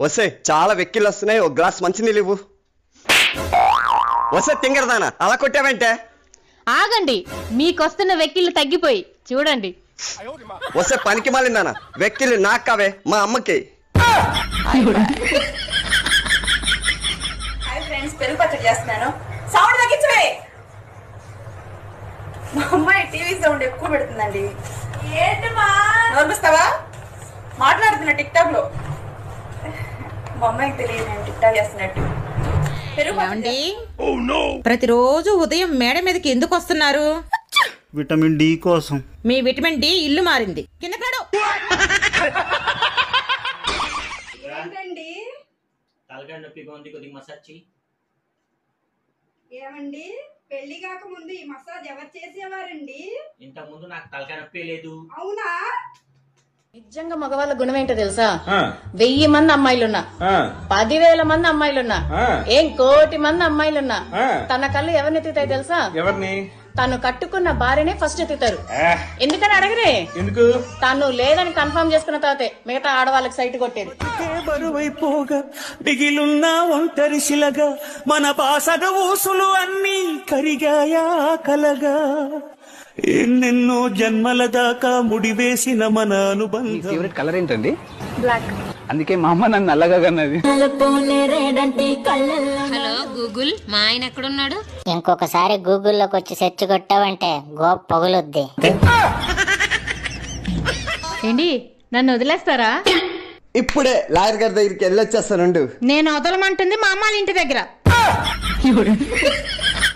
వస్తే చాలా వెక్కిళ్ళు వస్తున్నాయి, ఒక గ్లాస్ మంచినీళ్ళు ఇవ్వు. వస్తే తింగరదానా అలా కొట్టావంటే? ఆగండి, మీకొస్తున్న వెక్కిళ్ళు తగ్గిపోయి చూడండి. వస్తే పనికి మాలిందానా, వెక్కిళ్ళు నాకు కావే, మా అమ్మకి. పెరుగు పచ్చడి చేస్తున్నాను, సౌండ్ తగ్గించవే. మా అమ్మాయి టీవీ సౌండ్ ఎక్కువ పెడుతుందండి. ఏంటమ్మా నోర్మిస్తావా? మాట్లాడుతున్నా టిక్ టాక్ లో. మా అమ్మాయికి తెలియదు నేను టిక్ టాక్ చేస్తున్నట్టు. ప్రతిరోజు ఉదయం మేడ మీదకి ఎందుకు వస్తున్నారు? విటమిన్ డి కోసం. మీ విటమిన్ డి ఇల్లు మారింది, కింద పడు. ఏంటండి తలకాయ నొప్పిగా ఉంది, కొద్దిగా మసాజ్ చెయ్యి. ఏమండి పెళ్లి కాక ముందు ఈ మసాజ్ ఎవరు చేసేవారండి? ఇంతకు ముందు నాకు తలకాయ నొప్పి లేదు. అవునా? నిజంగా మగవాళ్ళ గుణం ఏంటో తెలుసా? 1000 మంది అమ్మాయిలున్నా, 10,000 మంది అమ్మాయిలున్నా, ఏం 1,00,00,000 మంది అమ్మాయిలున్నా, తన కళ్ళు ఎవరిని ఎత్తుతాయి తెలుసా? ఎవరిని? తను కట్టుకున్న భార్యనే ఫస్ట్ ఎత్తుతారు. ఎందుకని అడగరే? ఎందుకు? తను లేదని కన్ఫర్మ్ చేసుకున్న తర్వాతే మిగతా ఆడవాళ్ళకి సైట్ కొట్టేది. బరువైపోగా మిగిలున్న ఒంటరి శిలగా మన బాసగ ఊసులు అన్నీ కరిగాయా కలగా. ఎన్నెన్నో జన్మల దాకా ముడివేసిన మన అనుబంధం. ఫేవరెట్ కలర్ ఏంటండి? బ్లాక్. అందుకే మా అమ్మ నన్ను నల్లగా కన్నది. హలో గూగుల్, మా ఆయన ఎక్కడున్నాడు? ఇంకొకసారి గూగుల్లోకి వచ్చి సెర్చ్ కొట్టావంటే గోప్ పగులుద్ది. ఏంటి, నన్ను వదిలేస్తారా? ఇప్పుడే లాయర్ గారి దగ్గరికి వెళ్ళొచ్చేస్తానుండు. నేను వదలమంటుంది మా అమ్మాళ్ళ ఇంటి దగ్గర.